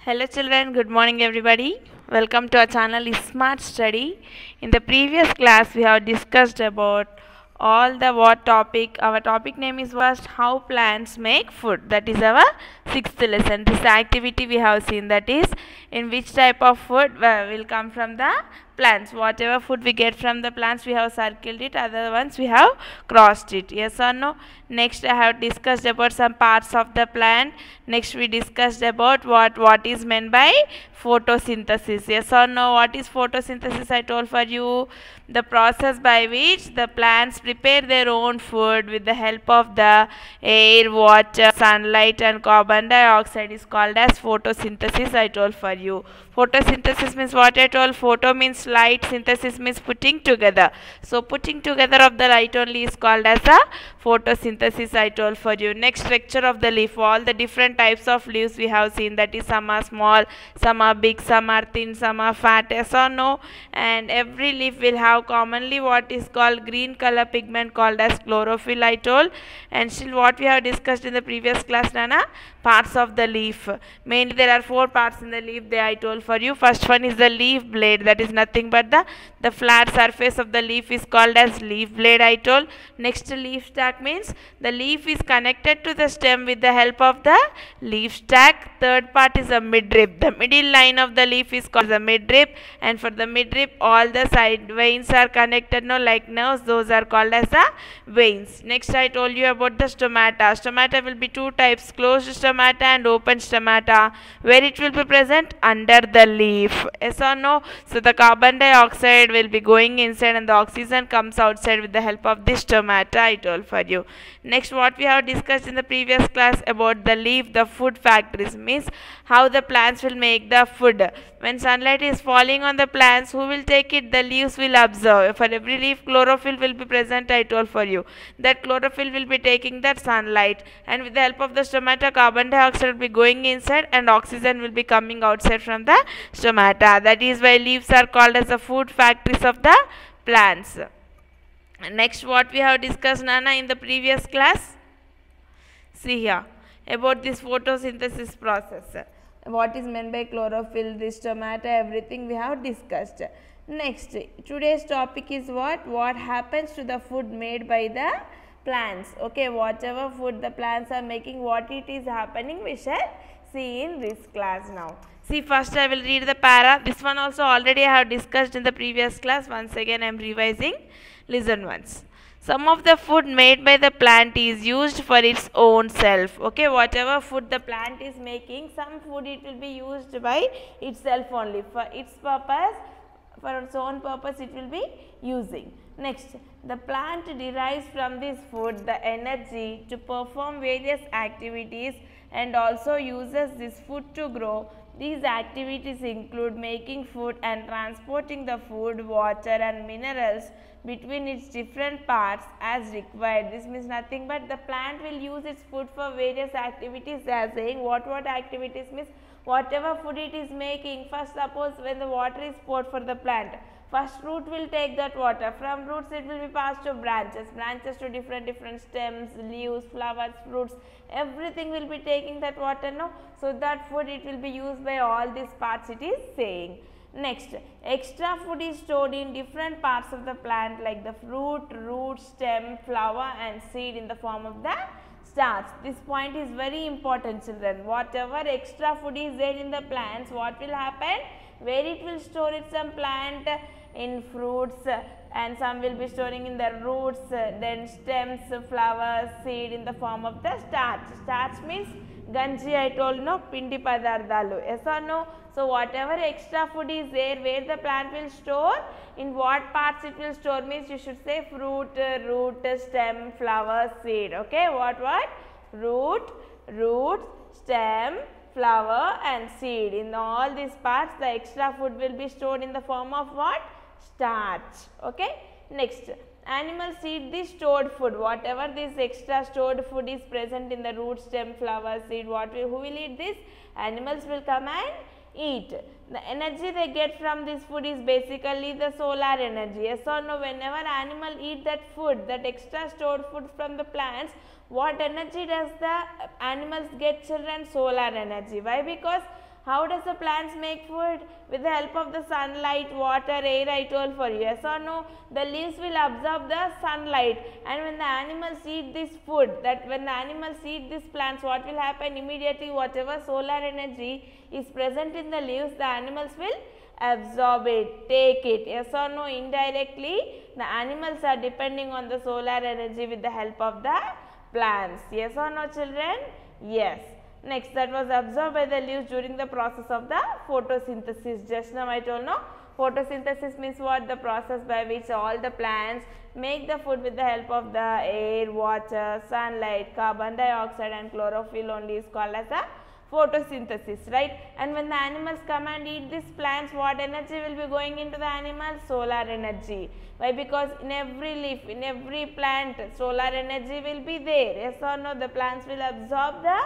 Hello children, good morning everybody. Welcome to our channel Smart Study. In the previous class we have discussed about all the what topic. Our topic name is first how plants make food. That is our sixth lesson. This activity we have seen, that is in which type of food will come from the plants. Whatever food we get from the plants we have circled it, other ones we have crossed it. Yes or no? Next I have discussed about some parts of the plant. Next we discussed about what is meant by photosynthesis. Yes or no? What is photosynthesis? I told for you, the process by which the plants prepare their own food with the help of the air, water, sunlight and carbon dioxide is called as photosynthesis. I told for you. Photosynthesis means what I told. Photo means light, synthesis means putting together. So putting together of the light only is called as a photosynthesis. I told for you. Next, structure of the leaf. All the different types of leaves we have seen, that is some are small, some are big, some are thin, some are fat. Yes or no? And every leaf will have commonly what is called green color pigment called as chlorophyll. I told. And still what we have discussed in the previous class, Nana, parts of the leaf. Mainly there are four parts in the leaf. They I told for you. First one is the leaf blade. That is nothing but the flat surface of the leaf is called as leaf blade. I told. Next, leaf stack means the leaf is connected to the stem with the help of the leaf stack. Third part is a midrib. The middle line of the leaf is called the midrib, and for the midrib all the side veins are connected, no, like nerves. Those are called as the veins. Next I told you about the stomata. Stomata will be two types, closed stomata and open stomata. Where it will be present? Under the leaf. Yes or no? So the carbon dioxide will be going inside and the oxygen comes outside with the help of this stomata. I told for you. Next, what we have discussed in the previous class about the leaf, the food factories, means how the plants will make the food. When sunlight is falling on the plants, who will take it? The leaves will absorb. For every leaf, chlorophyll will be present. I told for you. That chlorophyll will be taking that sunlight, and with the help of the stomata, carbon dioxide will be going inside and oxygen will be coming outside from the stomata. That is why leaves are called as the food factories of the plants. Next, what we have discussed, Nana, in the previous class? See here about this photosynthesis process. What is meant by chlorophyll, this stomata, everything we have discussed. Next, today's topic is what happens to the food made by the plants. Okay, whatever food the plants are making, what it is happening, we shall see in this class now. See, first I will read the para. This one also already I have discussed in the previous class. Once again I am revising. Listen once. Some of the food made by the plant is used for its own self. Okay, whatever food the plant is making, some food it will be used by itself only. For its purpose, for its own purpose it will be using. Next, the plant derives from this food the energy to perform various activities and also uses this food to grow. These activities include making food and transporting the food, water and minerals between its different parts as required. This means nothing but the plant will use its food for various activities. They are saying what activities means whatever food it is making. First, suppose when the water is poured for the plant, first root will take that water. From roots it will be passed to branches, branches to different stems, leaves, flowers, fruits, everything will be taking that water, no. So that food it will be used by all these parts, it is saying. Next, extra food is stored in different parts of the plant like the fruit, root, stem, flower and seed in the form of the starch. This point is very important, children. Whatever extra food is there in the plants, what will happen? Where it will store it? Some plant in fruits and some will be storing in the roots, then stems, flowers, seed in the form of the starch. Starch means ganji, I told, no, pindi padarthalu. Yes or no? So whatever extra food is there, where the plant will store, in what parts it will store, means you should say fruit, root, stem, flower, seed. Okay, what? Root, stem, flower and seed. In all these parts the extra food will be stored in the form of what? Starch. Okay. Next, animals eat this stored food. Whatever this extra stored food is present in the root, stem, flower, seed, who will eat this? Animals will come and eat. The energy they get from this food is basically the solar energy. Yes or no? Whenever animal eat that food, that extra stored food from the plants, what energy does the animals get, children? Solar energy. Why? Because How does the plants make food? With the help of the sunlight, water, air, I told for you. Yes or no? The leaves will absorb the sunlight, and when the animals eat this food, that when the animals eat these plants, what will happen? Immediately whatever solar energy is present in the leaves, the animals will absorb it, take it. Yes or no? Indirectly, the animals are depending on the solar energy with the help of the plants. Yes or no, children? Yes. Next, that was absorbed by the leaves during the process of the photosynthesis. Just now I told, no, photosynthesis means what? The process by which all the plants make the food with the help of the air, water, sunlight, carbon dioxide and chlorophyll only is called as a photosynthesis, right? And when the animals come and eat these plants, what energy will be going into the animals? Solar energy. Why? Because in every leaf, in every plant, solar energy will be there. Yes or no? The plants will absorb the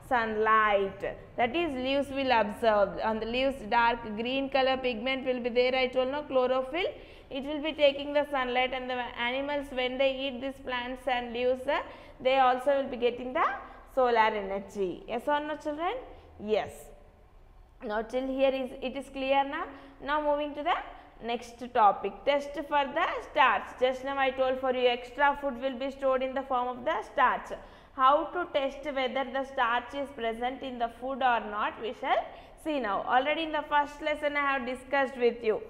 sunlight, that is leaves will absorb. On the leaves, dark green color pigment will be there. I told, no, chlorophyll. It will be taking the sunlight, and the animals, when they eat these plants and leaves, they also will be getting the solar energy. Yes or no, children? Yes. Now till here it is clear now. Now moving to the next topic, test for the starch. Just now I told for you, extra food will be stored in the form of the starch. How to test whether the starch is present in the food or not, we shall see now. Already in the first lesson I have discussed with you.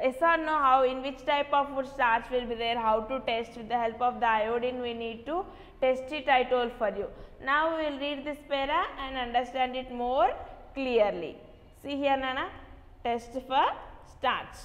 Yes or no, how, in which type of food starch will be there, how to test with the help of the iodine, we need to test it, I told for you. Now we will read this para and understand it more clearly. See here, Nana, test for starch.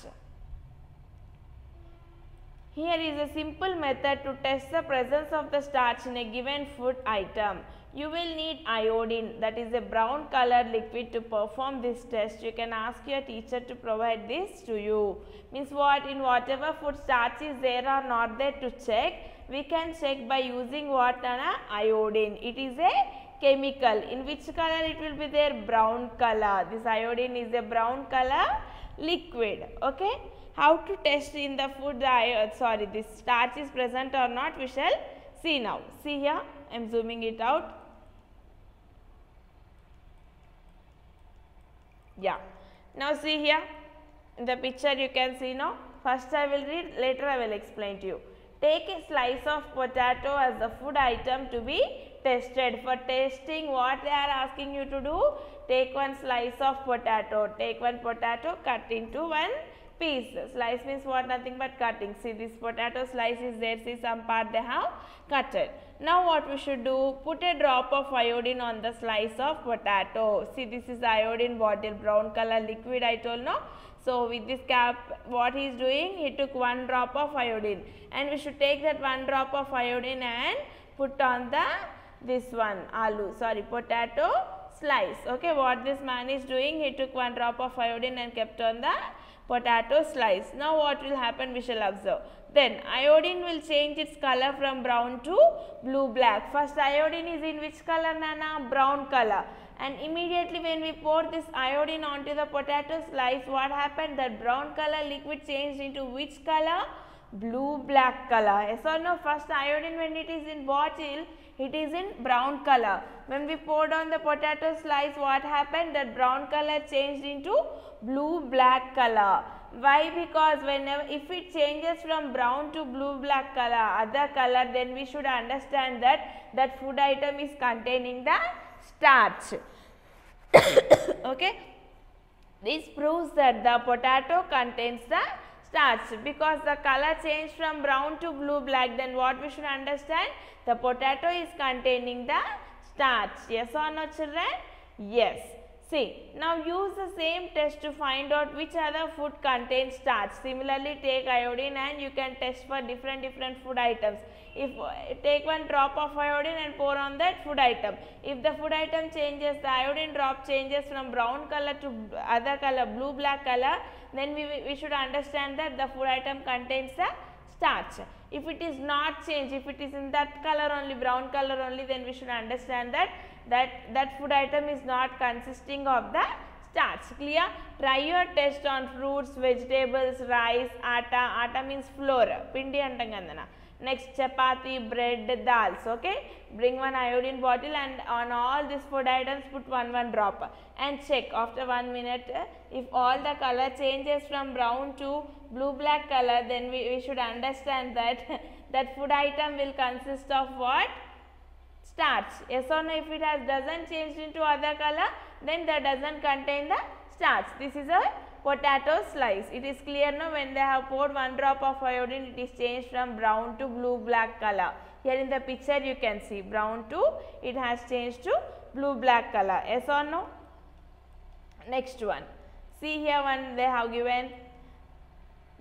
Here is a simple method to test the presence of the starch in a given food item. You will need iodine, that is a brown colored liquid, to perform this test. You can ask your teacher to provide this to you. Means what? In whatever food starch is there or not there to check, we can check by using what? Iodine. It is a chemical. In which color it will be there? Brown color. This iodine is a brown color liquid. Okay. How to test in the food this starch is present or not, we shall see now. See here, I am zooming it out. Yeah. Now see here, in the picture you can see now. First I will read, later I will explain to you. Take a slice of potato as the food item to be tested. For testing, what they are asking you to do? Take one slice of potato. Take one potato, cut into one piece. Slice means what? Nothing but cutting. See, this potato slice is there. See, some part they have cutted. Now what we should do? Put a drop of iodine on the slice of potato. See, this is iodine bottle, brown color liquid, I told, no. So with this cap, what he is doing? He took one drop of iodine, and we should take that one drop of iodine and put on the potato slice. Okay, what this man is doing? He took one drop of iodine and kept on the potato slice. Now what will happen? We shall observe. Then iodine will change its color from brown to blue black. First iodine is in which color, Nana? Brown color. And immediately when we pour this iodine onto the potato slice, what happened? That brown color liquid changed into which color? Blue black color. Yes or no? First iodine, when it is in bottle, it is in brown color. When we poured on the potato slice, what happened? That brown color changed into blue black color. Why? Because whenever, if it changes from brown to blue black color, other color, then we should understand that that food item is containing the starch. Okay. This proves that the potato contains the starch, because the color changed from brown to blue black. Then what we should understand? The potato is containing the starch. Yes or no, children? Yes. See, now use the same test to find out which other food contains starch. Similarly, take iodine and you can test for different food items. If take one drop of iodine and pour on that food item. If the food item changes, the iodine drop changes from brown color to other color, blue black color, then we should understand that the food item contains the starch. If it is not changed, if it is in that color only, brown color only, then we should understand that food item is not consisting of the starch. Clear? Try your test on fruits, vegetables, rice, atta. Atta means flour. Pindi antam kadana. Next, chapati, bread, dals. Okay, bring one iodine bottle and on all these food items put one drop and check after 1 minute if all the color changes from brown to blue black color, then we should understand that that food item will consist of what? Starch. Yes or no? If it doesn't change into other color, then that doesn't contain the starch. This is a potato slice. It is clear now, when they have poured 1 drop of iodine, it is changed from brown to blue black color. Here in the picture you can see brown to, it has changed to blue black color. Yes or no? Next one. See here one they have given.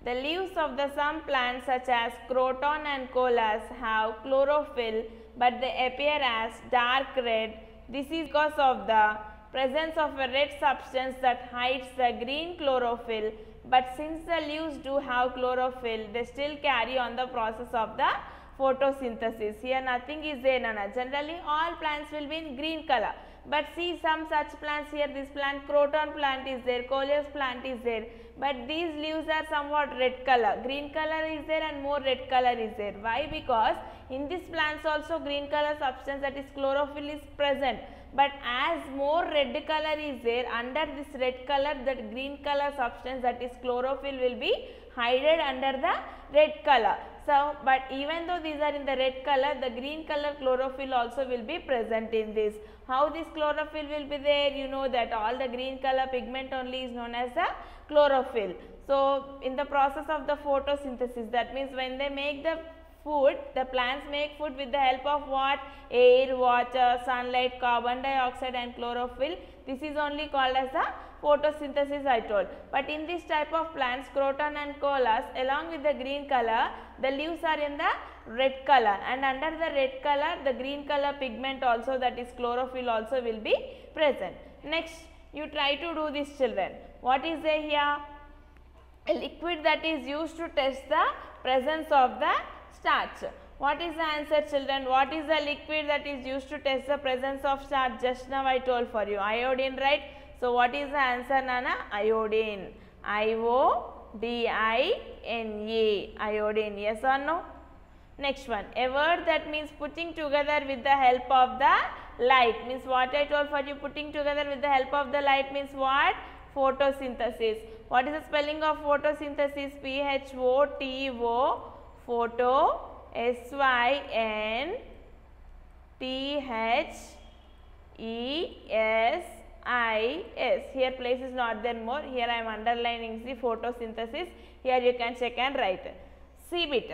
The leaves of some plants such as croton and colas have chlorophyll, but they appear as dark red. This is because of the presence of a red substance that hides the green chlorophyll, but since the leaves do have chlorophyll, they still carry on the process of the photosynthesis. Here nothing is there, Nana. Generally all plants will be in green color, but see some such plants here, this plant croton plant is there, coleus plant is there, but these leaves are somewhat red color. Green color is there and more red color is there. Why? Because in these plants also green color substance, that is chlorophyll, is present, but as more red color is there, under this red color, that green color substance, that is chlorophyll, will be hidden under the red color. So, but even though these are in the red color, the green color chlorophyll also will be present in this. How this chlorophyll will be there? You know that all the green color pigment only is known as the chlorophyll. So, in the process of the photosynthesis, that means when they make the food, the plants make food with the help of what? Air, water, sunlight, carbon dioxide and chlorophyll. This is only called as the photosynthesis, I told. But in this type of plants, croton and colas, along with the green color, the leaves are in the red color, and under the red color, the green color pigment also, that is chlorophyll, also will be present. Next, you try to do this, children. What is there here? A liquid that is used to test the presence of the starch. What is the answer, children? What is the liquid that is used to test the presence of starch? Just now I told for you, iodine, right? So, what is the answer, Nana? Iodine. I-O-D-I-N-E. Iodine. Yes or no? Next one. A word that means putting together with the help of the light. Means what I told for you, putting together with the help of the light means what? Photosynthesis. What is the spelling of photosynthesis? P-H-O-T-O. Photo. S-Y-N-T-H-E-S-I-S. Here place is not there more. Here I am underlining the photosynthesis. Here you can check and write. See bit.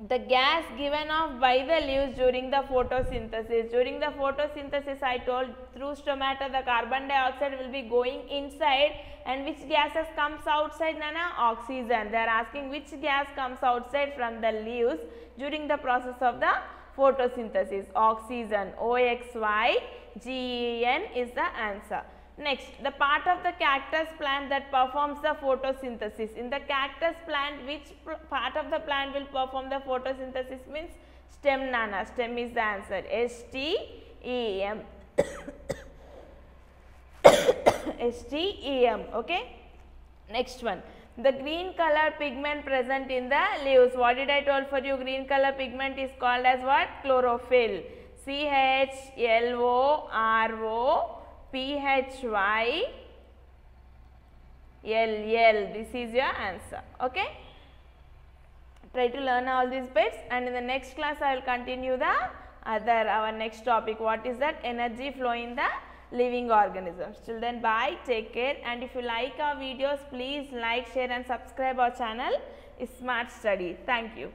The gas given off by the leaves during the photosynthesis. During the photosynthesis, I told through stomata the carbon dioxide will be going inside, and which gases comes outside, Nana? Oxygen. They are asking which gas comes outside from the leaves during the process of the photosynthesis. Oxygen. O-X-Y-G-E-N is the answer. Next, the part of the cactus plant that performs the photosynthesis. In the cactus plant, which part of the plant will perform the photosynthesis? Means stem, Nana. Stem is the answer. S-T-E-M. S-T-E-M. Okay. Next one. The green color pigment present in the leaves. What did I told for you? Green color pigment is called as what? Chlorophyll. C-H-L-O-R-O. P-H-Y-L-L. This is your answer. Okay. Try to learn all these bits, and in the next class I will continue the our next topic. What is that? Energy flow in the living organisms. Till then, bye, take care, and if you like our videos, please like, share and subscribe our channel Smart Study. Thank you.